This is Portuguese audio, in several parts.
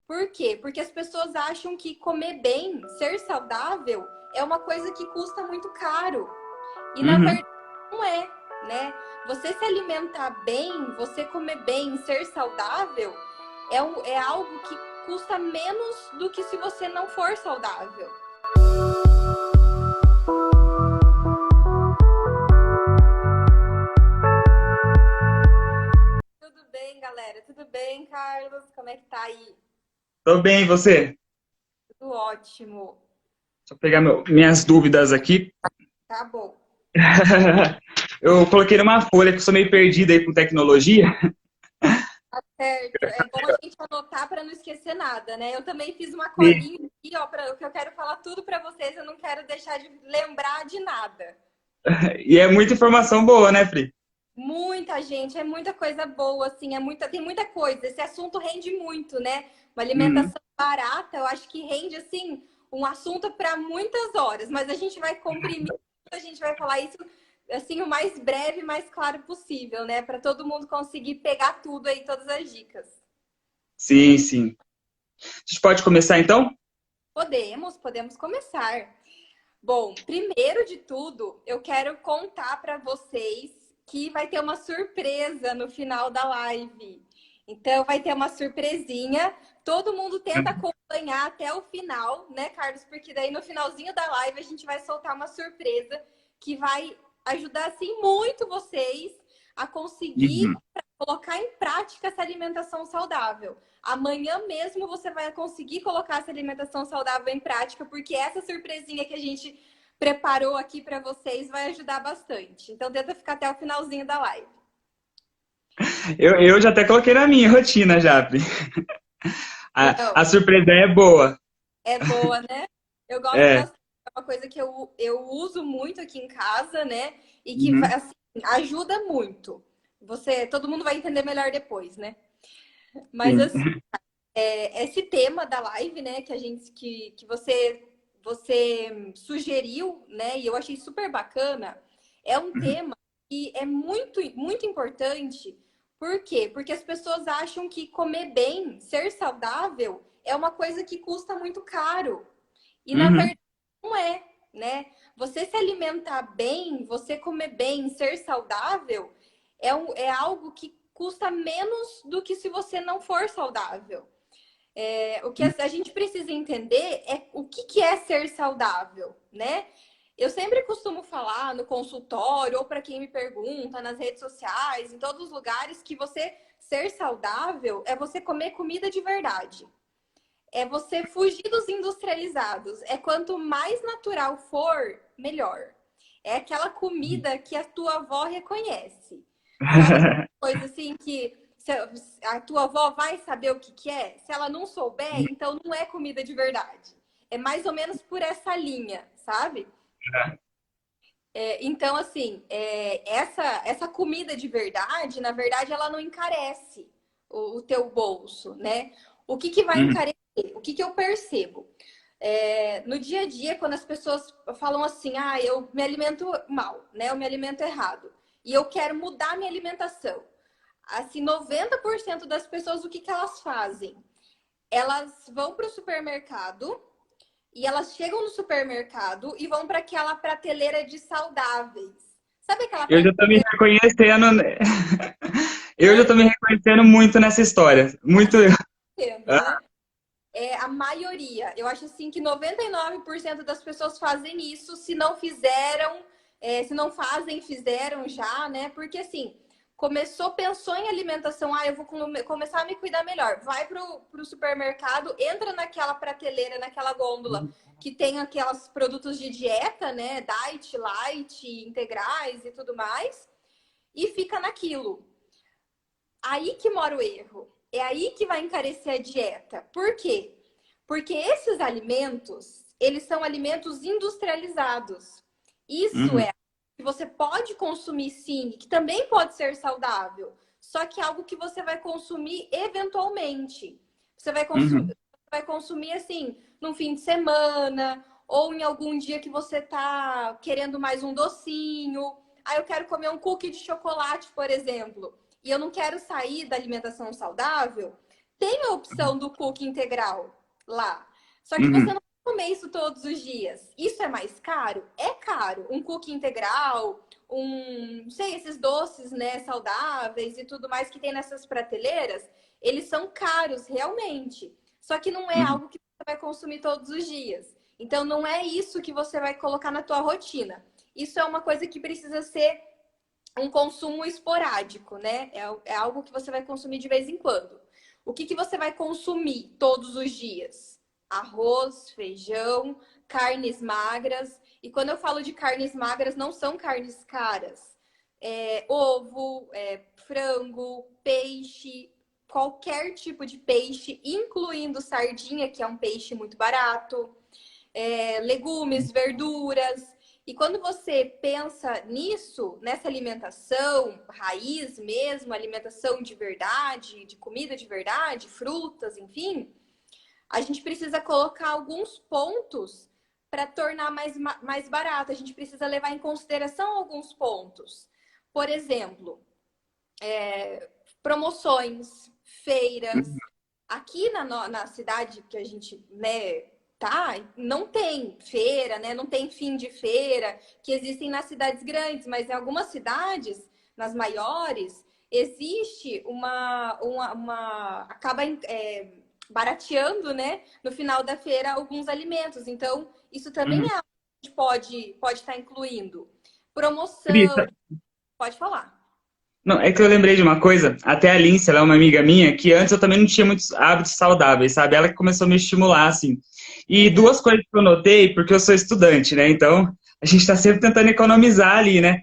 Por quê? Porque as pessoas acham que comer bem, ser saudável, é uma coisa que custa muito caro. E na Uhum. verdade não é, né? Você se alimentar bem, você comer bem, ser saudável, é algo que custa menos do que se você não for saudável. Tudo bem, galera? Tudo bem, Carlos? Como é que tá aí? Tô bem, e você? Tudo ótimo. Deixa eu pegar minhas dúvidas aqui. Tá bom. Eu coloquei numa folha que eu sou meio perdido aí com tecnologia. Certo. É bom a gente anotar para não esquecer nada, né? Eu também fiz uma E, colinha aqui, ó, para que eu quero falar tudo para vocês, eu não quero deixar de lembrar de nada. e é muita informação boa, né, Pri? Muita gente, é muita coisa boa, assim, tem muita coisa. Esse assunto rende muito, né? Uma Uhum. alimentação barata, eu acho que rende, assim, um assunto para muitas horas, mas a gente vai comprimir, a gente vai falar isso, assim, o mais breve e mais claro possível, né? Para todo mundo conseguir pegar tudo aí, todas as dicas. Sim, sim. A gente pode começar então? Podemos começar. Bom, primeiro de tudo, eu quero contar para vocês que vai ter uma surpresa no final da live. Então, vai ter uma surpresinha. Todo mundo tenta acompanhar até o final, né, Carlos? Porque daí no finalzinho da live a gente vai soltar uma surpresa que vai ajudar assim muito vocês a conseguir Uhum. colocar em prática essa alimentação saudável. Amanhã mesmo você vai conseguir colocar essa alimentação saudável em prática, porque essa surpresinha que a gente preparou aqui para vocês vai ajudar bastante. Então, tenta ficar até o finalzinho da live. Eu já até coloquei na minha rotina já, Pri. A Não, surpresa é boa. é boa, né? Eu gosto É. bastante. É uma coisa que eu uso muito aqui em casa, né? E que Uhum. assim, ajuda muito. Todo mundo vai entender melhor depois, né? Mas Sim. assim, esse tema da live, né, que você sugeriu, né, e eu achei super bacana, é um Uhum. tema que é muito importante. Por quê? Porque as pessoas acham que comer bem, ser saudável, é uma coisa que custa muito caro. E na Uhum. verdade não é, né? Você se alimentar bem, você comer bem, ser saudável, é algo que custa menos do que se você não for saudável. O que a gente precisa entender é o que é ser saudável, né? Eu sempre costumo falar no consultório ou para quem me pergunta nas redes sociais, em todos os lugares, que você ser saudável é você comer comida de verdade. É você fugir dos industrializados. É quanto mais natural for, melhor. É aquela comida que a tua avó reconhece. Sabe aquela coisa assim que a tua avó vai saber o que é? Se ela não souber, então não é comida de verdade. É mais ou menos por essa linha, sabe? Então, assim, essa comida de verdade, na verdade, ela não encarece o teu bolso, né? O que vai Uhum. encarecer? O que eu percebo? No dia a dia, quando as pessoas falam assim, ah, eu me alimento mal, né? Eu me alimento errado. E eu quero mudar minha alimentação. Assim, 90% das pessoas, o que elas fazem? Elas vão para o supermercado e elas chegam no supermercado e vão para aquela prateleira de saudáveis. Sabe aquela Eu já tô me prateleira? reconhecendo. Eu já tô me reconhecendo muito nessa história. Muito. Né? A maioria. Eu acho assim que 99% das pessoas fazem isso, se não fizeram, se não fazem, fizeram já, né? Porque assim, pensou em alimentação, eu vou começar a me cuidar melhor. Vai pro supermercado, entra naquela prateleira, naquela gôndola que tem aqueles produtos de dieta, né? Diet, light, integrais e tudo mais, e fica naquilo. Aí que mora o erro. É aí que vai encarecer a dieta. Por quê? Porque esses alimentos, eles são alimentos industrializados. Isso Uhum. é que você pode consumir sim, que também pode ser saudável, só que é algo que você vai consumir eventualmente. Uhum. Você vai consumir assim, num fim de semana, ou em algum dia que você tá querendo mais um docinho. Ah, eu quero comer um cookie de chocolate, por exemplo, e eu não quero sair da alimentação saudável. tem a opção do cookie integral lá. Só que você Uhum. não vai comer isso todos os dias. Isso é mais caro? É caro. Um cookie integral, não sei, esses doces, né, saudáveis e tudo mais que tem nessas prateleiras, eles são caros, realmente. Só que não é Uhum. algo que você vai consumir todos os dias. Então, não é isso que você vai colocar na tua rotina. Isso é uma coisa que precisa ser um consumo esporádico, né? É algo que você vai consumir de vez em quando. O que você vai consumir todos os dias? Arroz, feijão, carnes magras. E quando eu falo de carnes magras, não são carnes caras. Ovo, frango, peixe, qualquer tipo de peixe, incluindo sardinha, que é um peixe muito barato, legumes, verduras. E quando você pensa nisso, nessa alimentação raiz mesmo, alimentação de verdade, de comida de verdade, frutas, enfim, a gente precisa colocar alguns pontos para tornar mais barato. A gente precisa levar em consideração alguns pontos. Por exemplo, promoções, feiras. Aqui na cidade que a gente, né, tá, não tem feira, né? Não tem fim de feira, que existem nas cidades grandes, mas em algumas cidades, nas maiores, existe acaba barateando, né, no final da feira alguns alimentos. Então, isso também Uhum. é algo que a gente pode estar incluindo. Cris, Promoção, pode falar. não, é que eu lembrei de uma coisa, até a Lince, ela é uma amiga minha, que antes eu também não tinha muitos hábitos saudáveis, sabe? Ela que começou a me estimular, assim. E Uhum. duas coisas que eu notei, porque eu sou estudante, né? Então, a gente está sempre tentando economizar ali, né?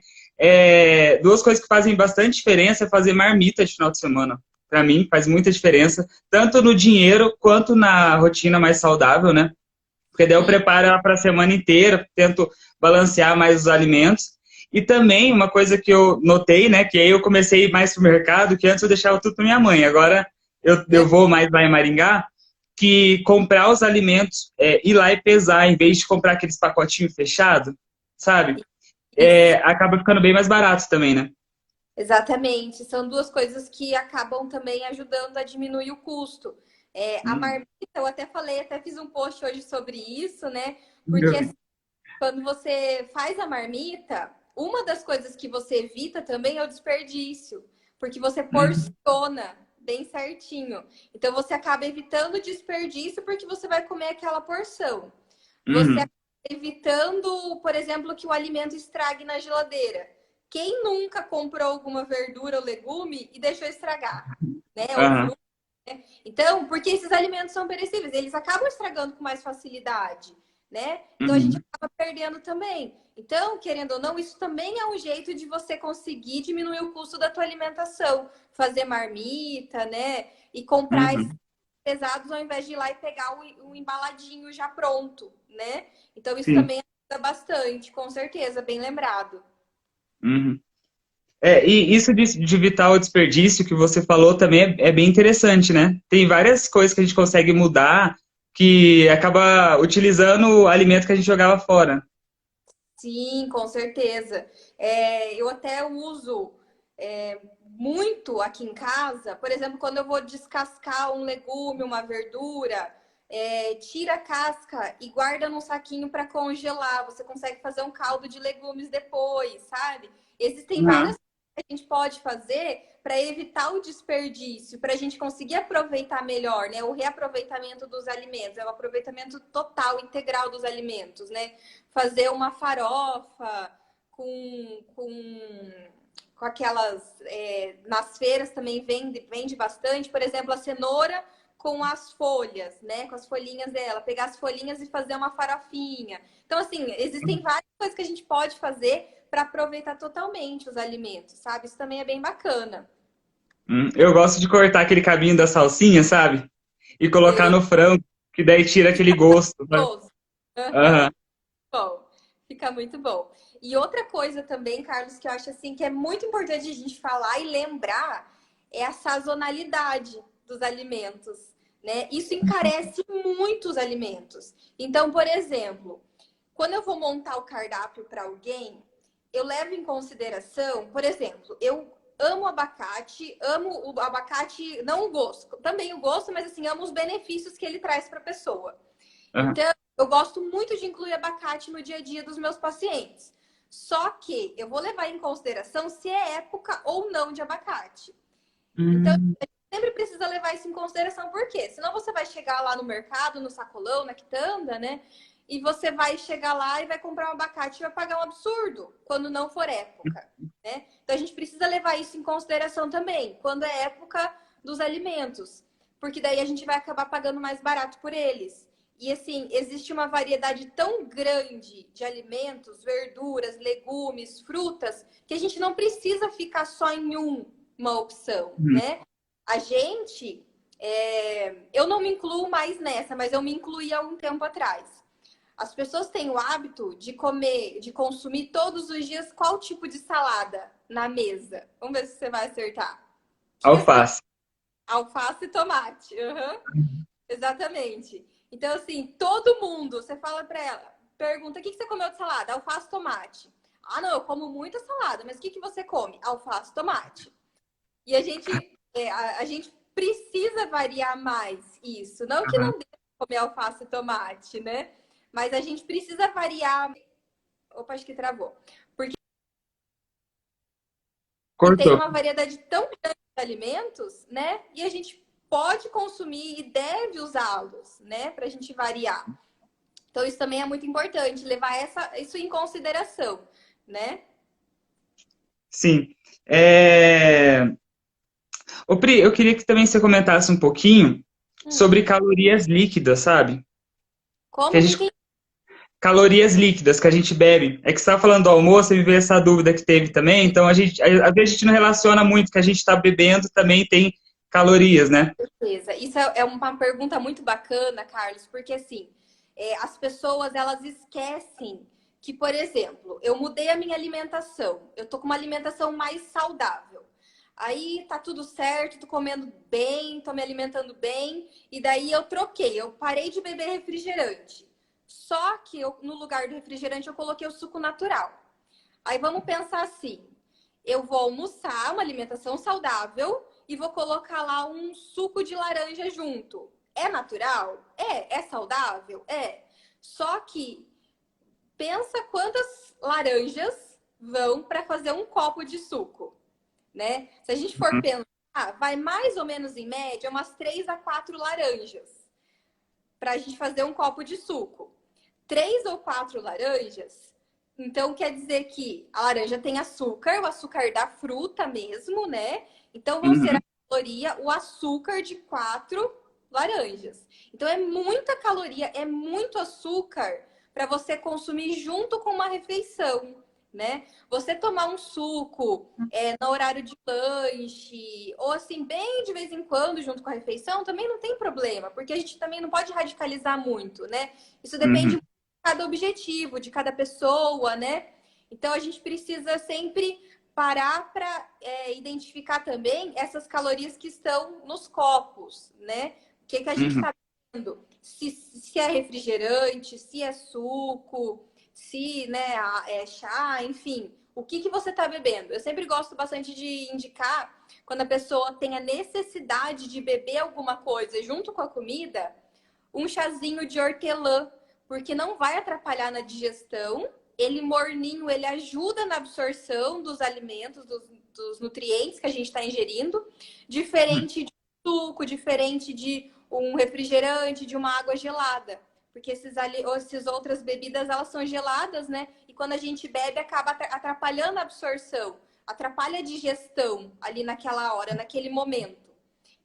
Duas coisas que fazem bastante diferença é fazer marmita de final de semana. Para mim, faz muita diferença, tanto no dinheiro quanto na rotina mais saudável, né? Porque daí eu Sim. preparo ela para a semana inteira, tento balancear mais os alimentos. E também uma coisa que eu notei, né, que aí eu comecei mais pro mercado, que antes eu deixava tudo para minha mãe, agora eu vou mais lá em Maringá, que comprar os alimentos, ir lá e pesar, em vez de comprar aqueles pacotinhos fechados, sabe? Isso. Acaba ficando bem mais barato também, né? Exatamente, são duas coisas que acabam também ajudando a diminuir o custo. A Hum, marmita, eu até falei, até fiz um post hoje sobre isso, né? Porque eu assim, quando você faz a marmita, uma das coisas que você evita também é o desperdício, porque você Uhum, porciona bem certinho. Então você acaba evitando o desperdício porque você vai comer aquela porção. Você uhum, acaba evitando, por exemplo, que o alimento estrague na geladeira. Quem nunca comprou alguma verdura ou legume e deixou estragar, né? Ou aham, fruta. Então, porque esses alimentos são perecíveis, eles acabam estragando com mais facilidade, né? Então a gente uhum, acaba perdendo também. Então, querendo ou não, isso também é um jeito de você conseguir diminuir o custo da tua alimentação, fazer marmita, né? E comprar esses uhum, pesados ao invés de ir lá e pegar o embaladinho já pronto, né? Então isso sim. também ajuda bastante, com certeza, bem lembrado. Uhum. E isso de evitar o desperdício que você falou também é bem interessante, né? Tem várias coisas que a gente consegue mudar que acaba utilizando o alimento que a gente jogava fora. Sim, com certeza. Eu até uso muito aqui em casa, por exemplo, quando eu vou descascar um legume, uma verdura, tira a casca e guarda num saquinho para congelar. Você consegue fazer um caldo de legumes depois, sabe? Existem várias Uhum, coisas que a gente pode fazer para evitar o desperdício, para a gente conseguir aproveitar melhor, né? O reaproveitamento dos alimentos, é o aproveitamento total, integral dos alimentos, né? Fazer uma farofa com aquelas. Nas feiras também vende bastante, por exemplo, a cenoura com as folhas, né? Com as folhinhas dela, pegar as folhinhas e fazer uma farofinha. Então, assim, existem várias coisas que a gente pode fazer para aproveitar totalmente os alimentos, sabe? Isso também é bem bacana. Eu gosto de cortar aquele cabinho da salsinha, sabe? E colocar E no frango, que daí tira aquele gosto, sabe? gostoso. Aham. Aham. Bom, fica muito bom. E outra coisa também, Carlos, que eu acho assim que é muito importante a gente falar e lembrar é a sazonalidade dos alimentos, né? Isso encarece muito os alimentos. Então, por exemplo, quando eu vou montar o cardápio para alguém, eu levo em consideração, por exemplo, eu amo o abacate, não o gosto, também o gosto, mas assim, amo os benefícios que ele traz para a pessoa. Aham. Então, eu gosto muito de incluir abacate no dia a dia dos meus pacientes. Só que eu vou levar em consideração se é época ou não de abacate. Então, Hum, a gente sempre precisa levar isso em consideração, por quê? Senão você vai chegar lá no mercado, no sacolão, na quitanda, né? E você vai chegar lá e vai comprar um abacate e vai pagar um absurdo quando não for época, né? Então a gente precisa levar isso em consideração também, quando é época dos alimentos, porque daí a gente vai acabar pagando mais barato por eles. E assim, existe uma variedade tão grande de alimentos, verduras, legumes, frutas, que a gente não precisa ficar só em uma opção, hum. né? A gente, eu não me incluo mais nessa, mas eu me incluí há um tempo atrás. As pessoas têm o hábito de comer, de consumir todos os dias qual tipo de salada na mesa? Vamos ver se você vai acertar. O que que as pessoas... Alface. Alface e tomate. Uhum, exatamente. Então, assim, todo mundo, você fala pra ela, pergunta, o que que você comeu de salada? Alface, tomate. Ah, não, eu como muita salada, mas o que que você come? Alface, tomate. E a gente precisa variar mais isso. Não que não Aham. dê pra comer alface e tomate, né? Mas a gente precisa variar. Opa, acho que travou. Porque tem Cortou. uma variedade tão grande de alimentos, né? E a gente pode consumir e deve usá-los, né? Para a gente variar. Então, isso também é muito importante, levar isso em consideração, né? Sim. É... Ô, Pri, eu queria que também você comentasse um pouquinho Hum. sobre calorias líquidas, sabe? Que Como a não gente entendi? calorias líquidas que a gente bebe. É que você estava falando do almoço e me veio essa dúvida que teve também. Então, às vezes a gente não relaciona muito que a gente está bebendo também tem calorias, né? Certeza. Isso é uma pergunta muito bacana, Carlos, porque assim, as pessoas elas esquecem que, por exemplo, eu mudei a minha alimentação, eu tô com uma alimentação mais saudável. Aí tá tudo certo, tô comendo bem, tô me alimentando bem, e daí eu troquei, eu parei de beber refrigerante. Só que no lugar do refrigerante eu coloquei o suco natural. Aí vamos pensar assim: eu vou almoçar uma alimentação saudável e vou colocar lá um suco de laranja junto. É natural? É. É saudável? É. Só que pensa quantas laranjas vão para fazer um copo de suco, né? Se a gente for Uhum. pensar, vai mais ou menos em média umas 3 a 4 laranjas para a gente fazer um copo de suco. 3 ou 4 laranjas, então quer dizer que a laranja tem açúcar, o açúcar da fruta mesmo, né? Então vão ser a Uhum. caloria, o açúcar de 4 laranjas. Então é muita caloria, é muito açúcar para você consumir junto com uma refeição, né? Você tomar um suco no horário de lanche, ou assim, bem de vez em quando, junto com a refeição, também não tem problema, porque a gente também não pode radicalizar muito, né? Isso depende Uhum. de cada objetivo, de cada pessoa, né? Então a gente precisa sempre parar para identificar também essas calorias que estão nos copos, né? O que, que a gente Uhum. está bebendo? Se é refrigerante, se é suco, se né, é chá, enfim. O que, que você está bebendo? Eu sempre gosto bastante de indicar quando a pessoa tem a necessidade de beber alguma coisa junto com a comida, um chazinho de hortelã, porque não vai atrapalhar na digestão. Ele morninho, ele ajuda na absorção dos alimentos, dos nutrientes que a gente está ingerindo, diferente de suco, diferente de um refrigerante, de uma água gelada. Porque essas outras bebidas, elas são geladas, né? E quando a gente bebe, acaba atrapalhando a absorção, atrapalha a digestão ali naquela hora, naquele momento.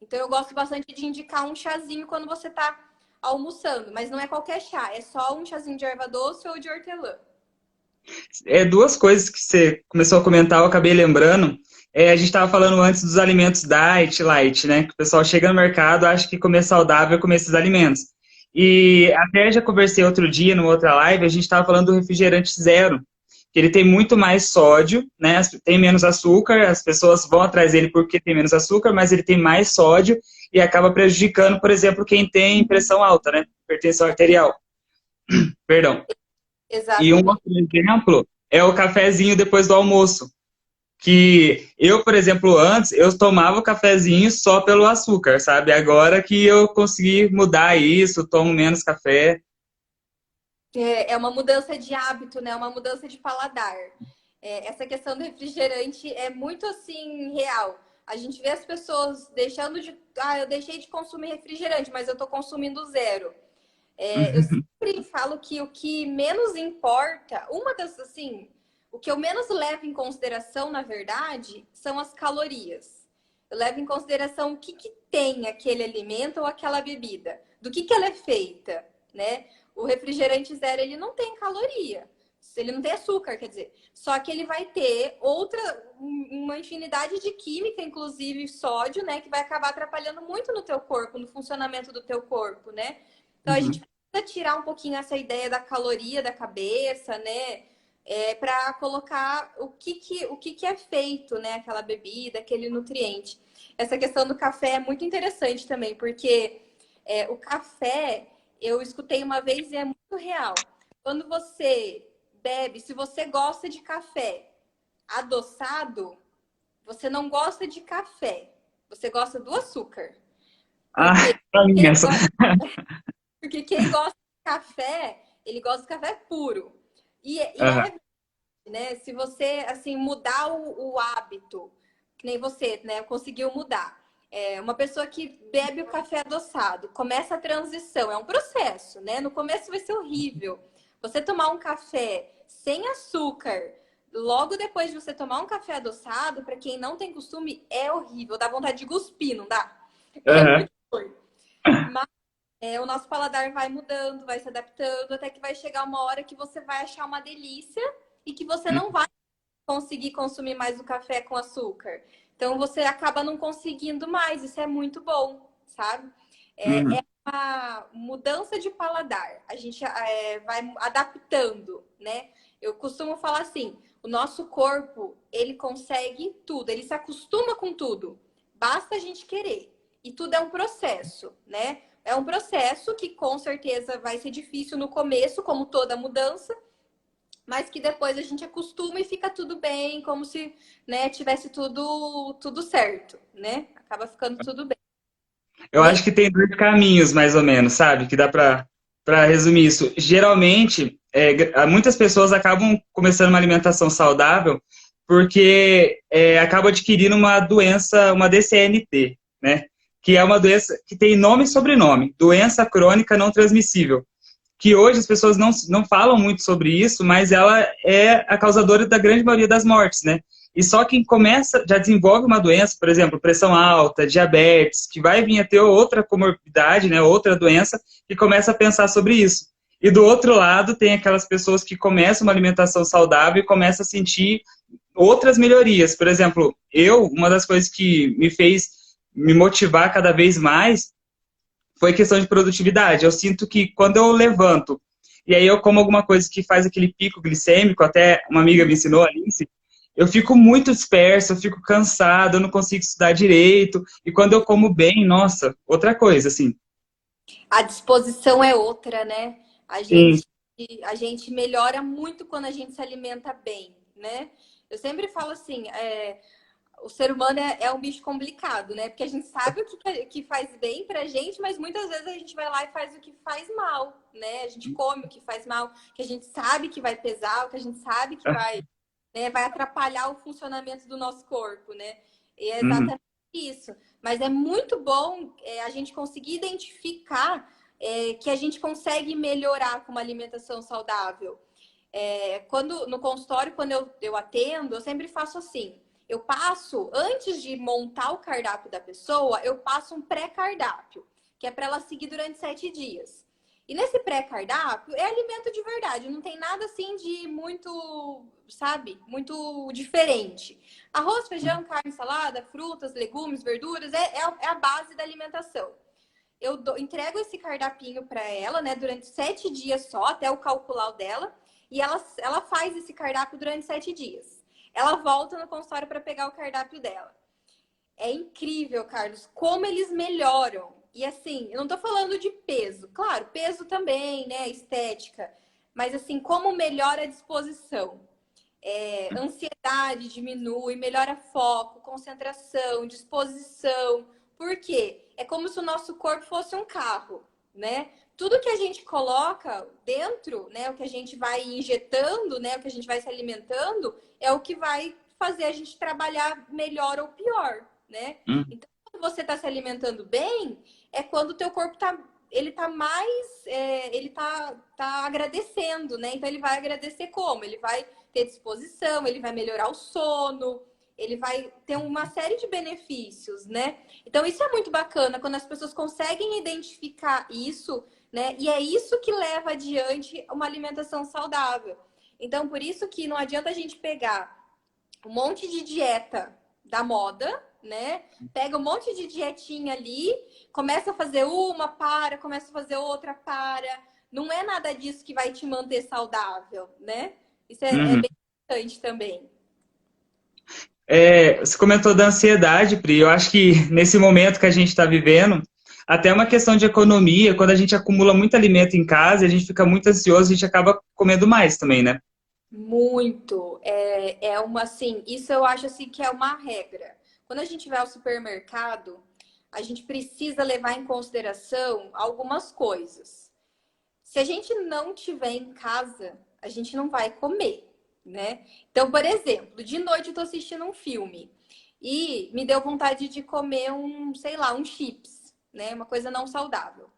Então, eu gosto bastante de indicar um chazinho quando você está almoçando, mas não é qualquer chá, é só um chazinho de erva doce ou de hortelã. Duas coisas que você começou a comentar, eu acabei lembrando. A gente estava falando antes dos alimentos diet, light, né? Que o pessoal chega no mercado, acha que comer saudável é comer esses alimentos. E até já conversei outro dia, numa outra live, a gente estava falando do refrigerante zero, que ele tem muito mais sódio, né? Tem menos açúcar, as pessoas vão atrás dele porque tem menos açúcar, mas ele tem mais sódio e acaba prejudicando, por exemplo, quem tem pressão alta, né? Hipertensão arterial. Perdão. E um Exatamente. outro exemplo é o cafezinho depois do almoço, que eu, por exemplo, antes, eu tomava o cafezinho só pelo açúcar, sabe? Agora que eu consegui mudar isso, tomo menos café. É uma mudança de hábito, né? Uma mudança de paladar. Essa questão do refrigerante é muito assim real. A gente vê as pessoas deixando de. Ah, eu deixei de consumir refrigerante, mas eu tô consumindo zero. Eu sempre falo que o que menos importa, uma das assim, o que eu menos levo em consideração, na verdade, são as calorias. Eu levo em consideração o que, que tem aquele alimento ou aquela bebida, do que ela é feita, né? O refrigerante zero, ele não tem caloria. Ele não tem açúcar, quer dizer. Só que ele vai ter uma infinidade de química, inclusive sódio, né? Que vai acabar atrapalhando muito no teu corpo, no funcionamento do teu corpo, né? Então a gente Uhum. precisa tirar um pouquinho essa ideia da caloria da cabeça, né? Para colocar o que é feito, né? Aquela bebida, aquele nutriente. Essa questão do café é muito interessante também, porque o café, eu escutei uma vez e é muito real. Quando você bebe, se você gosta de café adoçado, você não gosta de café, você gosta do açúcar. Ah, Porque pra mim quem essa. gosta, porque quem gosta de café, ele gosta de café puro. E Aham. é, né? Se você, assim, mudar o hábito, que nem você, né, conseguiu mudar. Uma pessoa que bebe o café adoçado, começa a transição, é um processo, né? No começo vai ser horrível. Você tomar um café sem açúcar, logo depois de você tomar um café adoçado, para quem não tem costume, é horrível. Dá vontade de cuspir, não dá? É Aham. muito ruim. Mas o nosso paladar vai mudando, vai se adaptando, até que vai chegar uma hora que você vai achar uma delícia e que você não vai conseguir consumir mais o café com açúcar. Então você acaba não conseguindo mais, isso é muito bom, sabe? É Uhum. uma mudança de paladar. A gente vai adaptando, né? Eu costumo falar assim, o nosso corpo, ele consegue tudo, ele se acostuma com tudo. Basta a gente querer. E tudo é um processo, né? É um processo que com certeza vai ser difícil no começo, como toda mudança, mas que depois a gente acostuma e fica tudo bem, como se, né, tivesse tudo certo, né? Acaba ficando tudo bem. Eu Nem acho que tem dois caminhos, mais ou menos, sabe? Que dá para resumir isso. Geralmente, muitas pessoas acabam começando uma alimentação saudável porque acabam adquirindo uma doença, uma DCNT, né? Que é uma doença que tem nome e sobrenome, doença crônica não transmissível. Que hoje as pessoas não falam muito sobre isso, mas ela é a causadora da grande maioria das mortes, né? E só quem começa, já desenvolve uma doença, por exemplo, pressão alta, diabetes, que vai vir a ter outra comorbidade, né, outra doença, que começa a pensar sobre isso. E do outro lado, tem aquelas pessoas que começam uma alimentação saudável e começam a sentir outras melhorias. Por exemplo, uma das coisas que me fez me motivar cada vez mais foi questão de produtividade. Eu sinto que quando eu levanto e aí eu como alguma coisa que faz aquele pico glicêmico, até uma amiga me ensinou, a Alice, eu fico muito disperso, eu fico cansado, eu não consigo estudar direito. E quando eu como bem, nossa, outra coisa, assim. a disposição é outra, né? A Sim. gente, a gente melhora muito quando a gente se alimenta bem, né? Eu sempre falo assim, o ser humano é um bicho complicado, né? Porque a gente sabe o que faz bem pra gente, mas muitas vezes a gente vai lá e faz o que faz mal, né? A gente come o que faz mal, que a gente sabe que vai pesar, o que a gente sabe que vai, né, vai atrapalhar o funcionamento do nosso corpo, né? E é Uhum. exatamente isso. Mas é muito bom a gente conseguir identificar que a gente consegue melhorar com uma alimentação saudável. Quando no consultório, quando eu atendo, eu sempre faço assim. Eu passo, antes de montar o cardápio da pessoa, eu passo um pré-cardápio, que é para ela seguir durante 7 dias. E nesse pré-cardápio é alimento de verdade, não tem nada assim de muito, sabe, muito diferente. Arroz, feijão, carne, salada, frutas, legumes, verduras, é a base da alimentação. Entrego esse cardapinho para ela, né, durante 7 dias só, até eu calcular o dela, e ela faz esse cardápio durante 7 dias. Ela volta no consultório para pegar o cardápio dela. É incrível, Carlos, como eles melhoram. E assim, eu não tô falando de peso. Claro, peso também, né? Estética. Mas assim, como melhora a disposição. Ansiedade diminui, melhora foco, concentração, disposição. Por quê? É como se o nosso corpo fosse um carro, né? Tudo que a gente coloca dentro, né, o que a gente vai injetando, né, o que a gente vai se alimentando, é o que vai fazer a gente trabalhar melhor ou pior, né? Hum. Então, quando você está se alimentando bem, é quando o teu corpo ele tá mais, ele tá agradecendo, né? Então ele vai agradecer como? Ele vai ter disposição, ele vai melhorar o sono, ele vai ter uma série de benefícios, né? Então isso é muito bacana quando as pessoas conseguem identificar isso, né? E é isso que leva adiante uma alimentação saudável. Então por isso que não adianta a gente pegar um monte de dieta da moda, né? Pega um monte de dietinha ali, começa a fazer uma, para, começa a fazer outra, para. Não é nada disso que vai te manter saudável, né? Isso é Uhum. bem importante também. Você comentou da ansiedade, Pri. Eu acho que nesse momento que a gente está vivendo, até uma questão de economia, quando a gente acumula muito alimento em casa, a gente fica muito ansioso, a gente acaba comendo mais também, né? Muito. É uma, assim, isso eu acho assim que é uma regra. Quando a gente vai ao supermercado, a gente precisa levar em consideração algumas coisas. Se a gente não tiver em casa, a gente não vai comer, né? Então, por exemplo, de noite eu tô assistindo um filme e me deu vontade de comer sei lá, um chips, né? Uma coisa não saudável.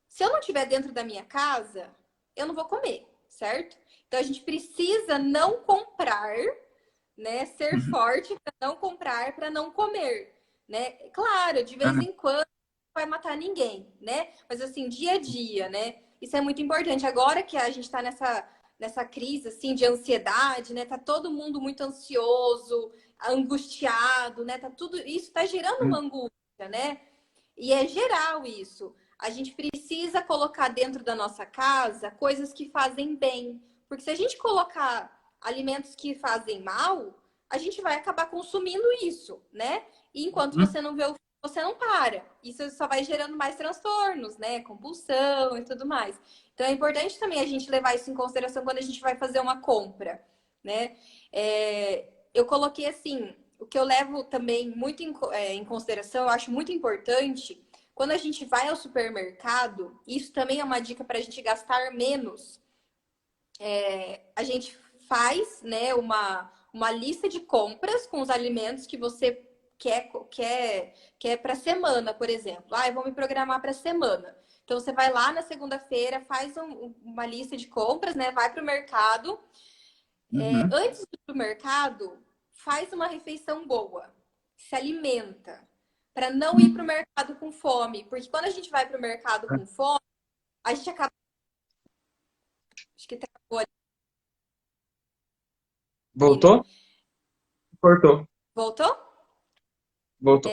Se eu não tiver dentro da minha casa, eu não vou comer, certo? Então a gente precisa não comprar, né? Ser Uhum. forte para não comprar, para não comer, né? Claro, de vez Uhum. em quando não vai matar ninguém, né? Mas assim, dia a dia, né? Isso é muito importante. Agora que a gente está nessa crise assim de ansiedade, né? Tá todo mundo muito ansioso, angustiado, né? Tá tudo isso tá gerando uma angústia, né? E é geral isso. A gente precisa colocar dentro da nossa casa coisas que fazem bem. Porque se a gente colocar alimentos que fazem mal, a gente vai acabar consumindo isso, né? E enquanto Uhum. você não vê você não para. Isso só vai gerando mais transtornos, né? Compulsão e tudo mais. Então é importante também a gente levar isso em consideração quando a gente vai fazer uma compra, né? Eu coloquei assim, o que eu levo também muito em consideração, eu acho muito importante, quando a gente vai ao supermercado, isso também é uma dica para a gente gastar menos. A gente faz, né, uma lista de compras com os alimentos que você quer para semana, por exemplo. Ah, eu vou me programar para semana. Então você vai lá na segunda-feira, faz uma lista de compras, né? Vai para o mercado. Uhum. Antes de ir para o mercado, faz uma refeição boa, se alimenta, para não ir para o mercado com fome. Porque quando a gente vai para o mercado com fome, a gente acaba. Acho que travou ali, né? Voltou? Cortou. Voltou? Voltou.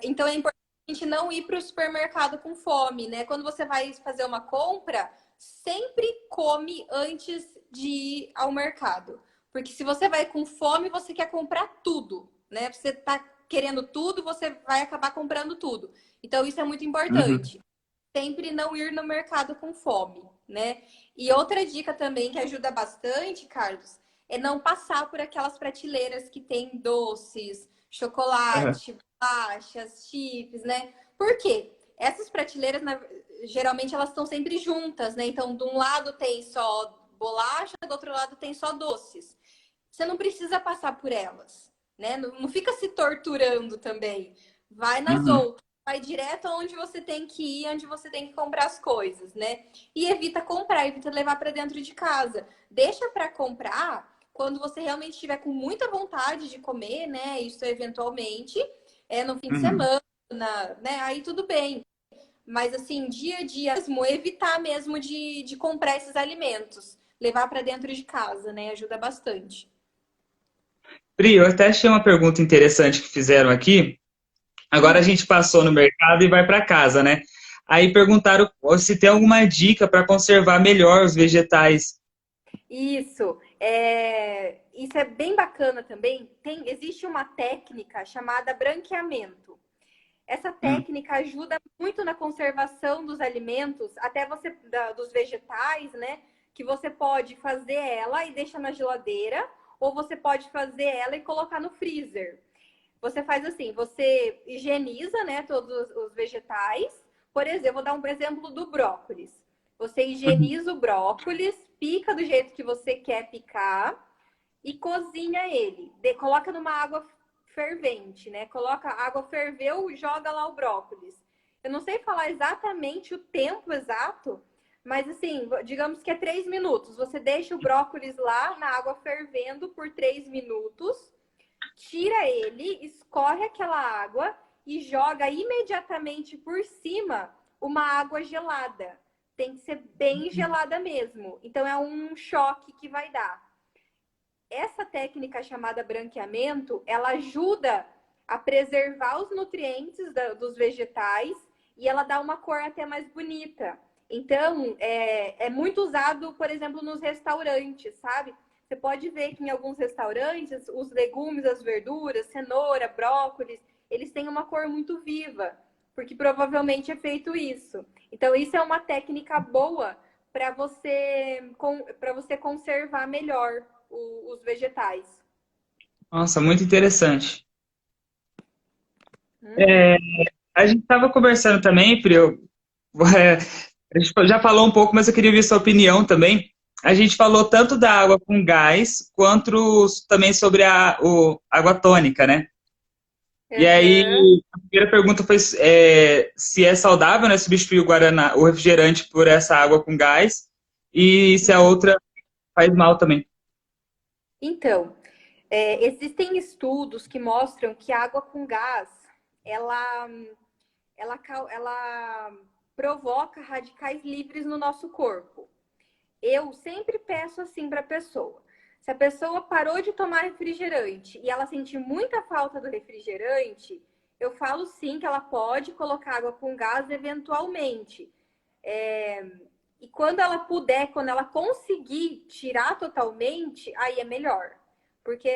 Então é importante a gente não ir para o supermercado com fome, né? Quando você vai fazer uma compra, sempre come antes de ir ao mercado. Porque se você vai com fome, você quer comprar tudo, né? Você tá querendo tudo, você vai acabar comprando tudo. Então isso é muito Uhum. importante. Sempre não ir no mercado com fome, né? E outra dica também que ajuda bastante, Carlos, é não passar por aquelas prateleiras que tem doces, Uhum. chocolate, bolachas, chips, né? Por quê? Essas prateleiras, geralmente, elas estão sempre juntas, né? Então, de um lado tem só bolacha, do outro lado tem só doces. Você não precisa passar por elas, né? Não fica se torturando também. Vai nas Uhum. outras, vai direto onde você tem que ir, onde você tem que comprar as coisas, né? E evita comprar, evita levar para dentro de casa. Deixa para comprar quando você realmente estiver com muita vontade de comer, né? Isso eventualmente no fim de Uhum. semana, né? Aí tudo bem. Mas assim, dia a dia mesmo, evitar mesmo de comprar esses alimentos. Levar para dentro de casa, né? Ajuda bastante. Pri, eu até achei uma pergunta interessante que fizeram aqui. Agora a Hum. gente passou no mercado e vai para casa, né? Aí perguntaram se tem alguma dica para conservar melhor os vegetais. Isso é bem bacana também. Existe uma técnica chamada branqueamento. Essa Hum. técnica ajuda muito na conservação dos alimentos, até dos vegetais, né? que você pode fazer ela e deixar na geladeira, ou você pode fazer ela e colocar no freezer. Você faz assim, você higieniza, né, todos os vegetais. Por exemplo, vou dar um exemplo do brócolis. Você Uhum. higieniza o brócolis, pica do jeito que você quer picar e cozinha ele. Coloca numa água fervente, né? Coloca a água ferveu, joga lá o brócolis. Eu não sei falar exatamente o tempo exato, mas assim, digamos que é 3 minutos. Você deixa o brócolis lá na água fervendo por 3 minutos, tira ele, escorre aquela água e joga imediatamente por cima uma água gelada. Tem que ser bem gelada mesmo. Então é um choque que vai dar. Essa técnica chamada branqueamento, ela ajuda a preservar os nutrientes dos vegetais e ela dá uma cor até mais bonita. Então, é muito usado, por exemplo, nos restaurantes, sabe? Você pode ver que em alguns restaurantes, os legumes, as verduras, cenoura, brócolis, eles têm uma cor muito viva, porque provavelmente é feito isso. Então, isso é uma técnica boa para você conservar melhor os vegetais. Nossa, muito interessante. Uhum. A gente estava conversando também, Pri, é, a gente já falou um pouco, mas eu queria ouvir sua opinião também. A gente falou tanto da água com gás, quanto também sobre água tônica, né? E aí, Uhum. a primeira pergunta foi se é saudável, né, substituir o Guaraná, o refrigerante por essa água com gás, e se a Uhum. outra faz mal também. Então, existem estudos que mostram que a água com gás, ela, ela provoca radicais livres no nosso corpo. Eu sempre peço assim para a pessoa. Se a pessoa parou de tomar refrigerante e ela sentir muita falta do refrigerante, eu falo sim que ela pode colocar água com gás eventualmente. É, e quando ela puder, quando ela conseguir tirar totalmente, aí é melhor. Porque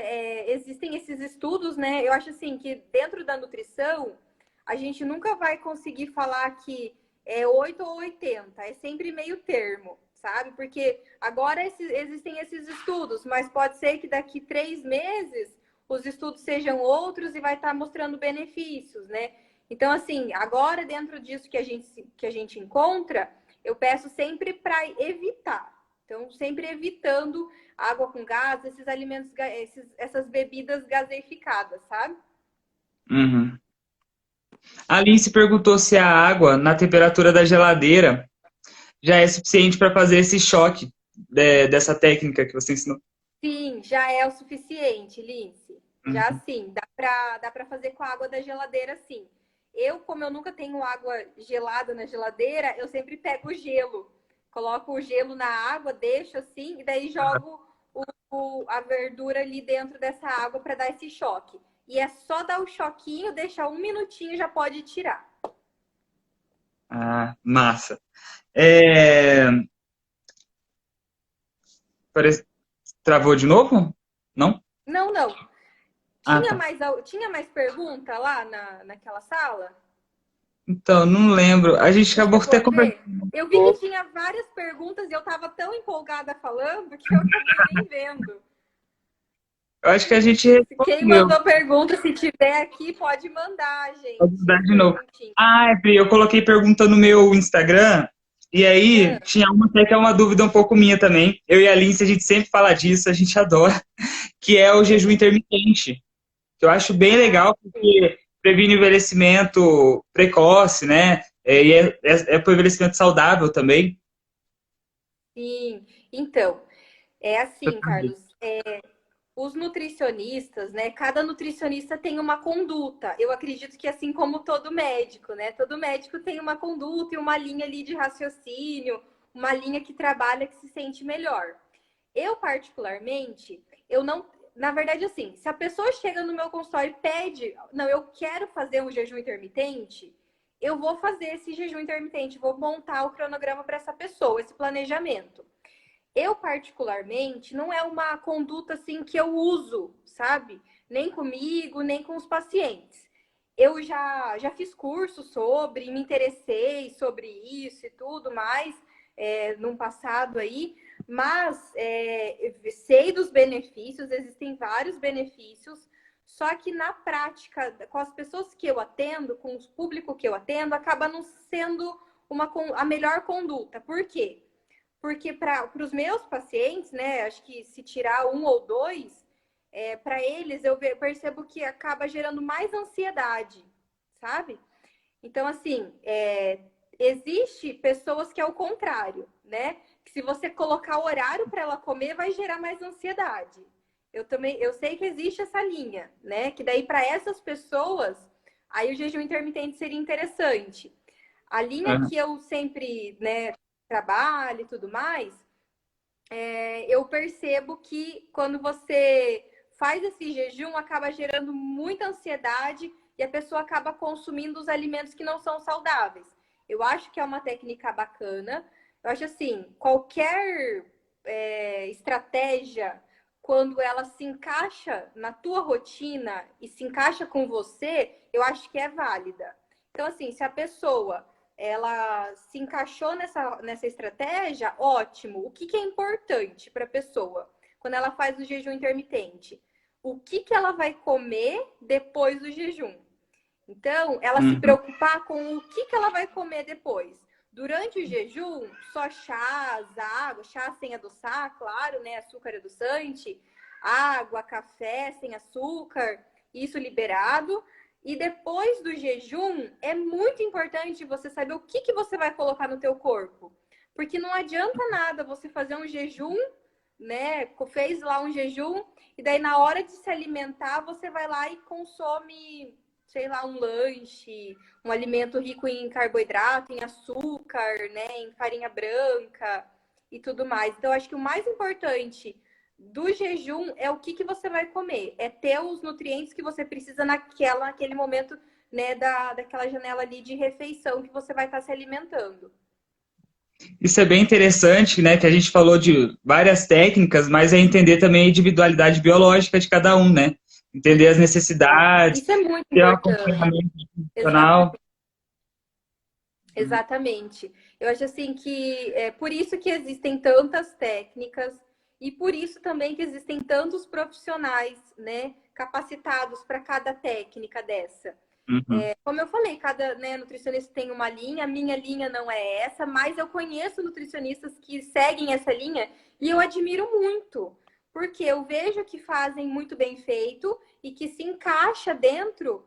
existem esses estudos, né? Eu acho assim que dentro da nutrição, a gente nunca vai conseguir falar que é 8 ou 80, é sempre meio termo, sabe? Porque agora existem esses estudos, mas pode ser que daqui 3 meses os estudos sejam outros e vai estar mostrando benefícios, né? Então, assim, agora dentro disso que a gente encontra, eu peço sempre para evitar. Então, sempre evitando água com gás, esses alimentos, essas bebidas gaseificadas, sabe? Uhum. A Alice perguntou se a água na temperatura da geladeira já é suficiente para fazer esse choque dessa técnica que você ensinou. Sim, já é o suficiente, Lince. Já Uhum. sim, dá para fazer com a água da geladeira, sim. Como eu nunca tenho água gelada na geladeira, eu sempre pego o gelo. Coloco o gelo na água, deixo assim, e daí jogo a verdura ali dentro dessa água para dar esse choque. E é só dar o choquinho, deixar 1 minutinho, já pode tirar. Ah, massa. É, parece- Travou de novo? Não? Não, não. Ah, tá. Tinha mais pergunta lá naquela sala? Então, não lembro. A gente Você acabou chegou até a conversando ver? um Eu vi que pouco. tinha várias perguntas e eu estava tão empolgada falando que eu acabei nem vendo. Eu acho que a gente Quem respondeu. mandou pergunta, se tiver aqui, pode mandar, Pode gente, mudar as de novo. perguntinhas. Ah, Pri, eu coloquei pergunta no meu Instagram, e aí Ah, tinha uma até que é uma dúvida um pouco minha também. Eu e a Lince, a gente sempre fala disso, a gente adora, que é o jejum intermitente, que eu acho bem ah, legal, porque previne envelhecimento precoce, né? E é para o envelhecimento saudável também. sim. Então, é assim, Carlos. Os nutricionistas, né? Cada nutricionista tem uma conduta. Eu acredito que assim como todo médico, né? Todo médico tem uma conduta e uma linha ali de raciocínio, uma linha que trabalha que se sente melhor. Eu, particularmente, eu não. Na verdade, assim, se a pessoa chega no meu consultório e pede, não, eu quero fazer um jejum intermitente, eu vou fazer esse jejum intermitente, vou montar o cronograma para essa pessoa, esse planejamento. Eu, particularmente, não é uma conduta assim que eu uso, sabe? Nem comigo, nem com os pacientes. Eu já fiz curso sobre, me interessei sobre isso e tudo mais, num passado aí, Mas sei dos benefícios, existem vários benefícios, só que na prática, com as pessoas que eu atendo, com o público que eu atendo, acaba não sendo a melhor conduta. Por quê? Porque para os meus pacientes, né, acho que se tirar um ou dois, para eles eu percebo que acaba gerando mais ansiedade, sabe? Então, assim, existe pessoas que é o contrário, né? Que se você colocar o horário para ela comer, vai gerar mais ansiedade. Eu sei que existe essa linha, né? Que daí para essas pessoas, aí o jejum intermitente seria interessante. A linha Aham. que eu sempre, né, trabalho e tudo mais, eu percebo que quando você faz esse jejum, acaba gerando muita ansiedade e a pessoa acaba consumindo os alimentos que não são saudáveis. Eu acho que é uma técnica bacana. Eu acho assim, qualquer estratégia, quando ela se encaixa na tua rotina e se encaixa com você, eu acho que é válida. Então, assim, se a pessoa ela se encaixou nessa estratégia, ótimo. O que é importante para a pessoa quando ela faz o jejum intermitente? O que ela vai comer depois do jejum? Então, ela se Uhum. preocupar com o que ela vai comer depois. Durante o jejum, só chás, água, chá sem adoçar, claro, né? Açúcar adoçante, água, café sem açúcar, isso liberado. E depois do jejum, é muito importante você saber o que você vai colocar no teu corpo. Porque não adianta nada você fazer um jejum, né? Fez lá um jejum, e daí na hora de se alimentar, você vai lá e consome, sei lá, um lanche, um alimento rico em carboidrato, em açúcar, né, em farinha branca e tudo mais. Então, acho que o mais importante do jejum é o que você vai comer, é ter os nutrientes que você precisa naquele momento, né, daquela janela ali de refeição que você vai estar se alimentando. Isso é bem interessante, né? Que a gente falou de várias técnicas, mas é entender também a individualidade biológica de cada um, né? Entender as necessidades, Isso é muito ter um importante. acompanhamento nutricional. Exatamente. Exatamente. Eu acho assim que é por isso que existem tantas técnicas e por isso também que existem tantos profissionais, né, capacitados para cada técnica dessa. Uhum. Como eu falei, cada, né, nutricionista tem uma linha, a minha linha não é essa, mas eu conheço nutricionistas que seguem essa linha e eu admiro muito, porque eu vejo que fazem muito bem feito e que se encaixa dentro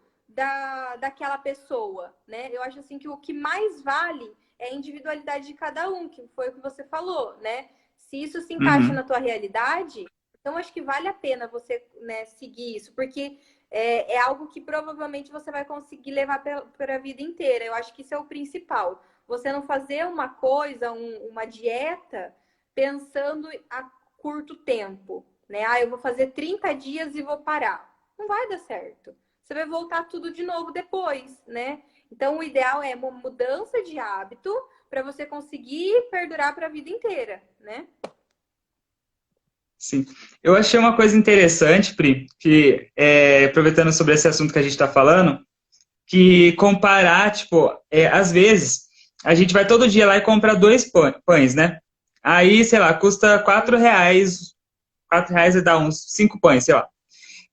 daquela pessoa, né? Eu acho assim que o que mais vale é a individualidade de cada um, que foi o que você falou, né? Se isso se encaixa Uhum. na tua realidade, então acho que vale a pena você, né, seguir isso, porque é algo que provavelmente você vai conseguir levar para a vida inteira. Eu acho que isso é o principal. Você não fazer uma coisa, uma dieta, pensando a curto tempo, né? Ah, eu vou fazer 30 dias e vou parar. Não vai dar certo. Você vai voltar tudo de novo depois, né? Então, o ideal é uma mudança de hábito para você conseguir perdurar para a vida inteira, né? Sim. Eu achei uma coisa interessante, Pri, que aproveitando sobre esse assunto que a gente está falando, que comparar, tipo, às vezes a gente vai todo dia lá e compra dois pães, né? Aí, sei lá, custa R$ 4, R$ 4 dá uns 5 pães, sei lá.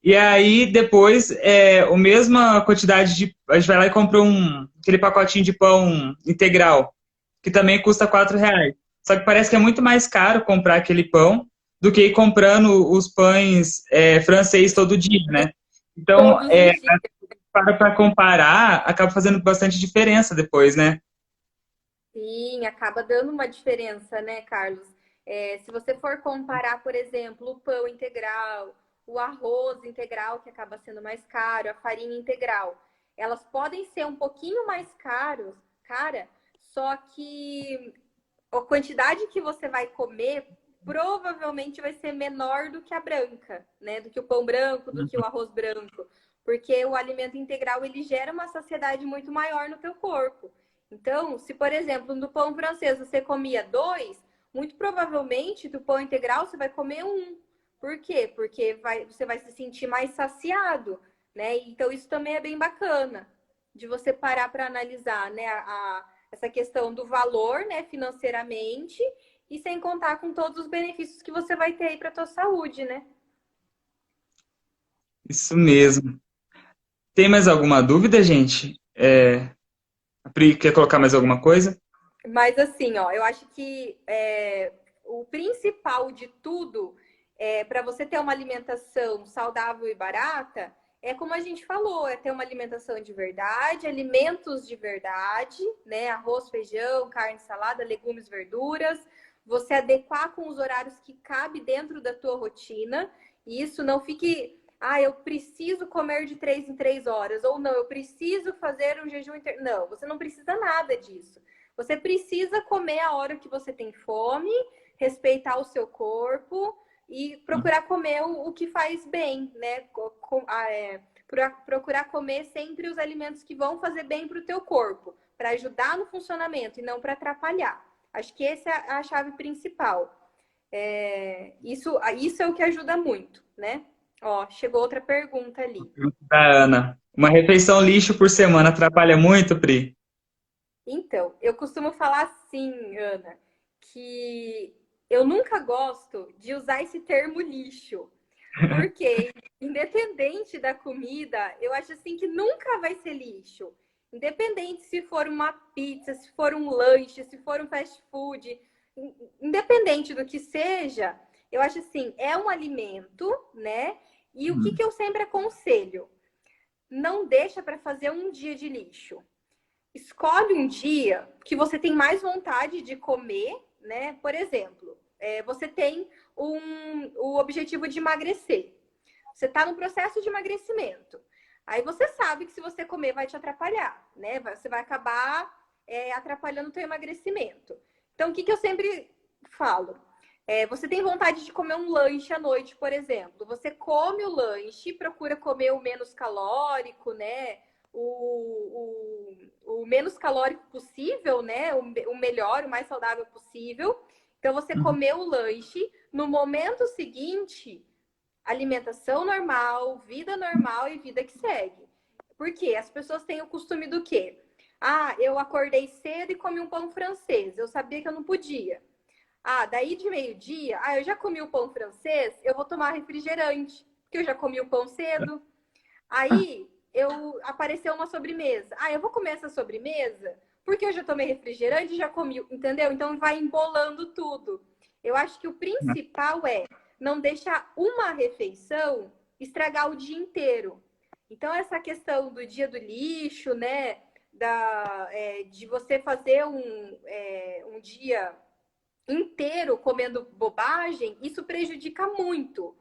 E aí, depois, a mesma quantidade de. A gente vai lá e compra aquele pacotinho de pão integral, que também custa R$ 4. Só que parece que é muito mais caro comprar aquele pão do que ir comprando os pães francês todo dia, né? Então, Todos os dias. para comparar, acaba fazendo bastante diferença depois, né? Sim, acaba dando uma diferença, né, Carlos? Se você for comparar, por exemplo, o pão integral, o arroz integral, que acaba sendo mais caro, a farinha integral, elas podem ser um pouquinho mais caros, cara, só que a quantidade que você vai comer provavelmente vai ser menor do que a branca, né? Do que o pão branco, do que o arroz branco, porque o alimento integral ele gera uma saciedade muito maior no teu corpo. Então, se por exemplo no pão francês você comia dois, muito provavelmente do pão integral você vai comer um. Por quê? Porque você vai se sentir mais saciado, né? Então isso também é bem bacana de você parar para analisar, né? Essa questão do valor, né, financeiramente, e sem contar com todos os benefícios que você vai ter aí para a tua saúde, né? Isso mesmo. Tem mais alguma dúvida, gente? A Pri, quer colocar mais alguma coisa? Mas assim, ó, eu acho que o principal de tudo para você ter uma alimentação saudável e barata é como a gente falou, é ter uma alimentação de verdade, alimentos de verdade, né? Arroz, feijão, carne, salada, legumes, verduras. Você adequar com os horários que cabe dentro da tua rotina. E isso não fique, eu preciso comer de 3 em 3 horas, ou não, eu preciso fazer um jejum Não, você não precisa nada disso. Você precisa comer a hora que você tem fome, respeitar o seu corpo e procurar comer o que faz bem, né? Procurar comer sempre os alimentos que vão fazer bem para o teu corpo, para ajudar no funcionamento e não para atrapalhar. Acho que essa é a chave principal. Isso é o que ajuda muito, né? Ó, chegou outra pergunta ali. Da Ana. Uma refeição lixo por semana atrapalha muito, Pri? Então, eu costumo falar assim, Ana, que eu nunca gosto de usar esse termo lixo, porque independente da comida, eu acho assim que nunca vai ser lixo. Independente se for uma pizza, se for um lanche, se for um fast food, independente do que seja, eu acho assim, é um alimento, né? E o que eu sempre aconselho? Não deixa para fazer um dia de lixo. Escolhe um dia que você tem mais vontade de comer, né? Por exemplo, você tem o objetivo de emagrecer. Você está no processo de emagrecimento. Aí você sabe que se você comer vai te atrapalhar, né? Você vai acabar atrapalhando o teu emagrecimento. Então, o que eu sempre falo? Você tem vontade de comer um lanche à noite, por exemplo. Você come o lanche, procura comer o menos calórico, né? O menos calórico possível, né? O melhor, o mais saudável possível. Então, você comeu o lanche. No momento seguinte, alimentação normal, vida normal e vida que segue. Porque as pessoas têm o costume do quê? Eu acordei cedo e comi um pão francês. Eu sabia que eu não podia. Daí de meio-dia, eu já comi o pão francês, eu vou tomar refrigerante, porque eu já comi o pão cedo. Aí apareceu uma sobremesa. Eu vou comer essa sobremesa porque eu já tomei refrigerante e já comi, entendeu? Então vai embolando tudo. Eu acho que o principal é não deixar uma refeição estragar o dia inteiro. Então, essa questão do dia do lixo, né? De você fazer um dia inteiro comendo bobagem, isso prejudica muito.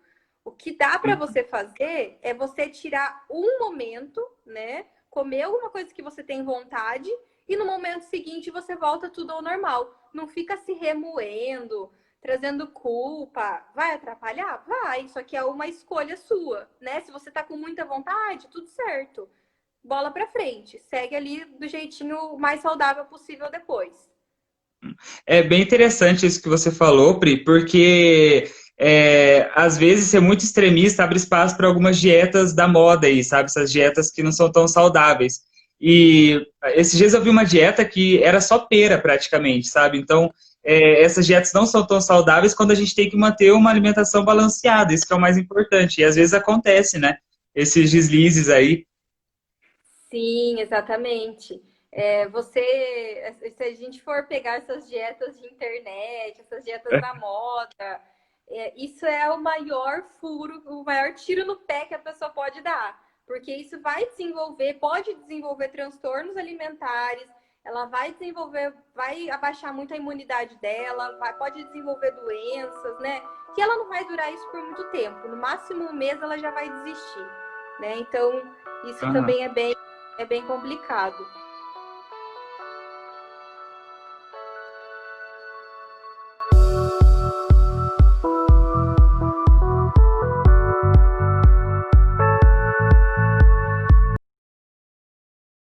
O que dá para você fazer é você tirar um momento, né? Comer alguma coisa que você tem vontade e no momento seguinte você volta tudo ao normal. Não fica se remoendo, trazendo culpa. Vai atrapalhar? Vai. Só que é uma escolha sua, né? Se você tá com muita vontade, tudo certo. Bola para frente. Segue ali do jeitinho mais saudável possível depois. É bem interessante isso que você falou, Pri, porque às vezes ser muito extremista abre espaço para algumas dietas da moda aí, sabe? Essas dietas que não são tão saudáveis. E esses dias eu vi uma dieta que era só pera praticamente, sabe? Então, essas dietas não são tão saudáveis quando a gente tem que manter uma alimentação balanceada, isso que é o mais importante. E às vezes acontece, né? Esses deslizes aí. Sim, exatamente. Se a gente for pegar essas dietas de internet, essas dietas da moda, isso é o maior furo, o maior tiro no pé que a pessoa pode dar. Porque isso pode desenvolver transtornos alimentares, ela vai abaixar muito a imunidade dela, pode desenvolver doenças, né? Que ela não vai durar isso por muito tempo. No máximo um mês ela já vai desistir, né? Então, isso Aham. também é bem complicado.